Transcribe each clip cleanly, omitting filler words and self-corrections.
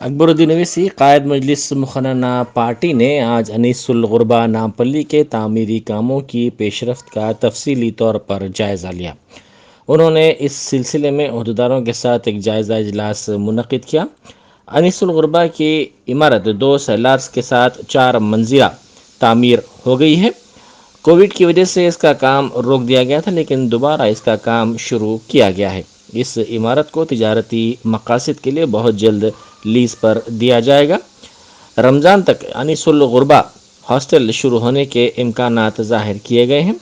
اکبر الدین اویسی قائد مجلس مقننہ پارٹی نے آج انیس الغربہ نامپلی کے تعمیری کاموں کی پیش رفت کا تفصیلی طور پر جائزہ لیا۔ انہوں نے اس سلسلے میں عہدیداروں کے ساتھ ایک جائزہ اجلاس منعقد کیا۔ انیس الغربہ کی عمارت 2 سیلارز کے ساتھ 4 منزلہ تعمیر ہو گئی ہے۔ کووڈ کی وجہ سے اس کا کام روک دیا گیا تھا، لیکن دوبارہ اس کا کام شروع کیا گیا ہے۔ اس عمارت کو تجارتی مقاصد کے لیے بہت جلد لیز پر دیا جائے گا۔ رمضان تک انیس الغربہ ہاسٹل شروع ہونے کے امکانات ظاہر کیے گئے ہیں۔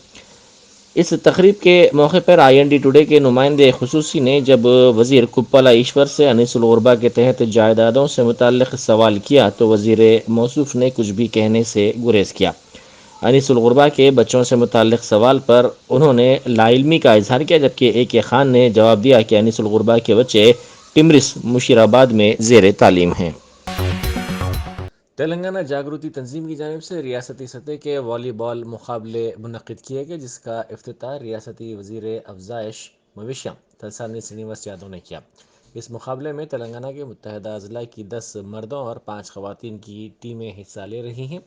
اس تقریب کے موقع پر آئی این ڈی ٹوڈے کے نمائندے خصوصی نے جب وزیر کپالا ایشور سے انیس الغربہ کے تحت جائیدادوں سے متعلق سوال کیا تو وزیر موصوف نے کچھ بھی کہنے سے گریز کیا۔ انیس الغربہ کے بچوں سے متعلق سوال پر انہوں نے لا علمی کا اظہار کیا، جبکہ اے کے خان نے جواب دیا کہ انیس الغربہ کے بچے ٹمرس مشیر آباد میں زیر تعلیم ہیں۔ تلنگانہ جاگرتی تنظیم کی جانب سے ریاستی سطح کے والی بال مقابلے منعقد کیے گئے، جس کا افتتاح ریاستی وزیر افزائش مویشیاں تلسانی سرینیواس یادو نے کیا۔ اس مقابلے میں تلنگانہ کے متحدہ اضلاع کی 10 مردوں اور 5 خواتین کی ٹیمیں حصہ لے رہی ہیں۔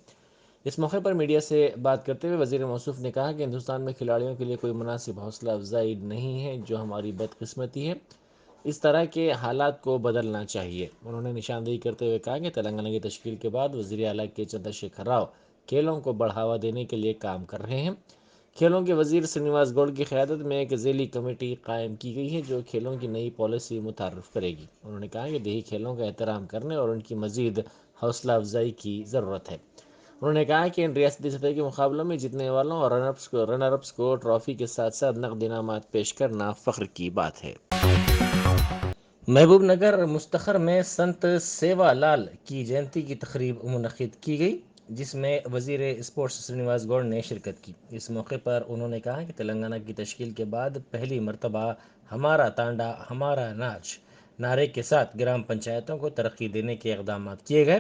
اس موقع پر میڈیا سے بات کرتے ہوئے وزیر موصوف نے کہا کہ ہندوستان میں کھلاڑیوں کے لیے کوئی مناسب حوصلہ افزائی نہیں ہے، جو ہماری بدقسمتی ہے۔ اس طرح کے حالات کو بدلنا چاہیے۔ انہوں نے نشاندہی کرتے ہوئے کہا کہ تلنگانہ کی تشکیل کے بعد وزیر اعلیٰ کے چندر شیکھر راؤ کھیلوں کو بڑھاوا دینے کے لیے کام کر رہے ہیں۔ کھیلوں کے وزیر سرینیواس گوڑ کی قیادت میں ایک ذیلی کمیٹی قائم کی گئی ہے جو کھیلوں کی نئی پالیسی متعارف کرے گی۔ انہوں نے کہا کہ دیہی کھیلوں کا احترام کرنے اور ان کی مزید حوصلہ افزائی کی ضرورت ہے۔ انہوں نے کہا کہ ان ریاستی سطح کے مقابلوں میں جیتنے والوں اور رنر اپس کو ٹرافی کے ساتھ ساتھ نقد انعامات پیش کرنا فخر کی بات ہے۔ محبوب نگر مستخر میں سنت سیوا لال کی جینتی کی تقریب منعقد کی گئی، جس میں وزیر اسپورٹس سرینیواس گوڑ نے شرکت کی۔ اس موقع پر انہوں نے کہا کہ تلنگانہ کی تشکیل کے بعد پہلی مرتبہ ہمارا تانڈا ہمارا ناچ نعرے کے ساتھ گرام پنچایتوں کو ترقی دینے کے اقدامات کیے گئے۔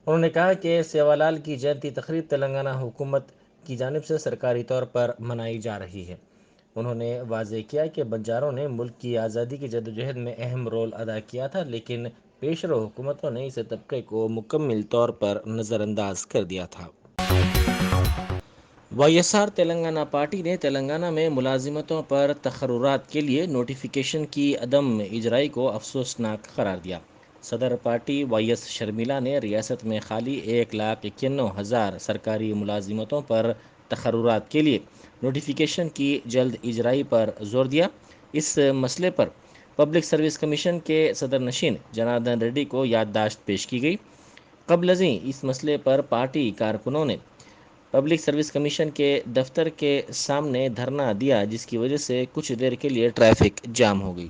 انہوں نے کہا کہ سیوا لال کی جینتی تقریب تلنگانہ حکومت کی جانب سے سرکاری طور پر منائی جا رہی ہے۔ انہوں نے واضح کیا کہ بنجاروں نے ملک کی آزادی کی جدوجہد میں اہم رول ادا کیا تھا، لیکن پیش رو حکومتوں نے اس طبقے کو مکمل طور پر نظر انداز کر دیا تھا۔ Y S R Telangana party نے تلنگانہ میں ملازمتوں پر تقررات کے لیے نوٹیفیکیشن کی عدم اجرائی کو افسوسناک قرار دیا۔ صدر پارٹی وائی ایس شرمیلا نے ریاست میں خالی 1,91,000 سرکاری ملازمتوں پر تقررات کے لیے نوٹیفیکیشن کی جلد اجرائی پر زور دیا۔ اس مسئلے پر پبلک سروس کمیشن کے صدر نشین جناردن ریڈی کو یادداشت پیش کی گئی۔ قبل ازیں اس مسئلے پر پارٹی کارکنوں نے پبلک سروس کمیشن کے دفتر کے سامنے دھرنا دیا، جس کی وجہ سے کچھ دیر کے لیے ٹریفک جام ہو گئی۔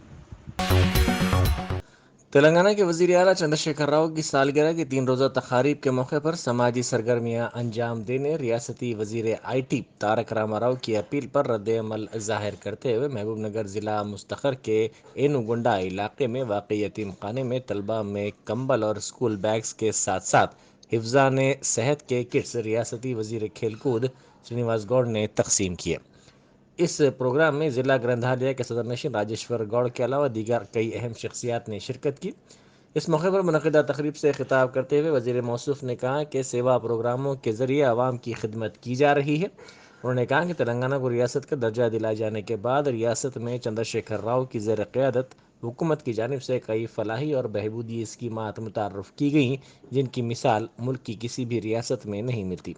تلنگانہ کے وزیر اعلیٰ چندر شیکھر راؤ کی سالگرہ کی 3 روزہ تقاریب کے موقع پر سماجی سرگرمیاں انجام دینے ریاستی وزیر آئی ٹی تارک راما راؤ کی اپیل پر رد عمل ظاہر کرتے ہوئے محبوب نگر ضلع مستخر کے اینوگنڈا علاقے میں واقع یتیم خانے میں طلبہ میں کمبل اور اسکول بیگز کے ساتھ ساتھ حفظان صحت کے کٹس ریاستی وزیر کھیل کود سرینیواس گوڑ نے تقسیم کیے۔ اس پروگرام میں ضلع گرنتھالیہ کے صدر نشین راجیشور گوڑ کے علاوہ دیگر کئی اہم شخصیات نے شرکت کی۔ اس موقع پر منعقدہ تقریب سے خطاب کرتے ہوئے وزیر موصوف نے کہا کہ سیوا پروگراموں کے ذریعے عوام کی خدمت کی جا رہی ہے۔ انہوں نے کہا کہ تلنگانہ کو ریاست کا درجہ دلائے جانے کے بعد ریاست میں چندر شیکھر راؤ کی زیر قیادت حکومت کی جانب سے کئی فلاحی اور بہبودی اسکیمات متعارف کی گئیں، جن کی مثال ملک کی کسی بھی ریاست میں نہیں ملتی۔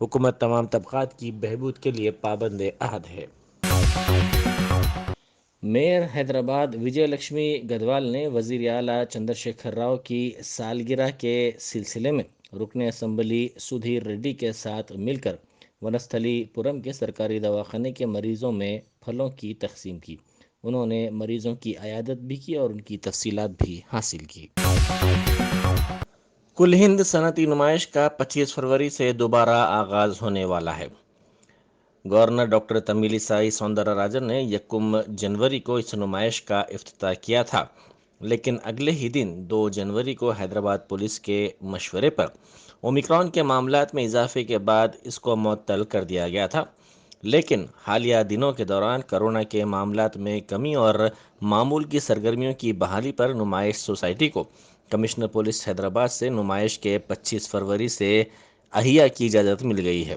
حکومت تمام طبقات کی بہبود کے لیے پابند عہد ہے۔ میئر حیدرآباد وجے لکشمی گدوال نے وزیر اعلیٰ چندر شیکھر راؤ کی سالگرہ کے سلسلے میں رکن اسمبلی سدھیر ریڈی کے ساتھ مل کر ونستھلی پورم کے سرکاری دواخانے کے مریضوں میں پھلوں کی تقسیم کی۔ انہوں نے مریضوں کی عیادت بھی کی اور ان کی تفصیلات بھی حاصل کی۔ کل ہند صنعتی نمائش کا 25 فروری سے دوبارہ آغاز ہونے والا ہے۔ گورنر ڈاکٹر تمیلی سائی سوندرا راجن نے 1 جنوری کو اس نمائش کا افتتاح کیا تھا، لیکن اگلے ہی دن 2 جنوری کو حیدرآباد پولیس کے مشورے پر اومیکرون کے معاملات میں اضافے کے بعد اس کو معطل کر دیا گیا تھا۔ لیکن حالیہ دنوں کے دوران کرونا کے معاملات میں کمی اور معمول کی سرگرمیوں کی بحالی پر نمائش سوسائٹی کو کمشنر پولیس حیدرآباد سے نمائش کے 25 فروری سے احیا کی اجازت مل گئی ہے۔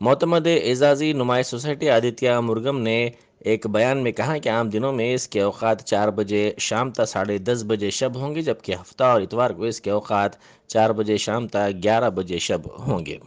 معتمد اعزازی نمائش سوسائٹی آدتیہ مرگم نے ایک بیان میں کہا کہ عام دنوں میں اس کے اوقات 4 بجے شام تا 10:30 بجے شب ہوں گے، جبکہ ہفتہ اور اتوار کو اس کے اوقات 4 بجے شام تا 11 بجے شب ہوں گے۔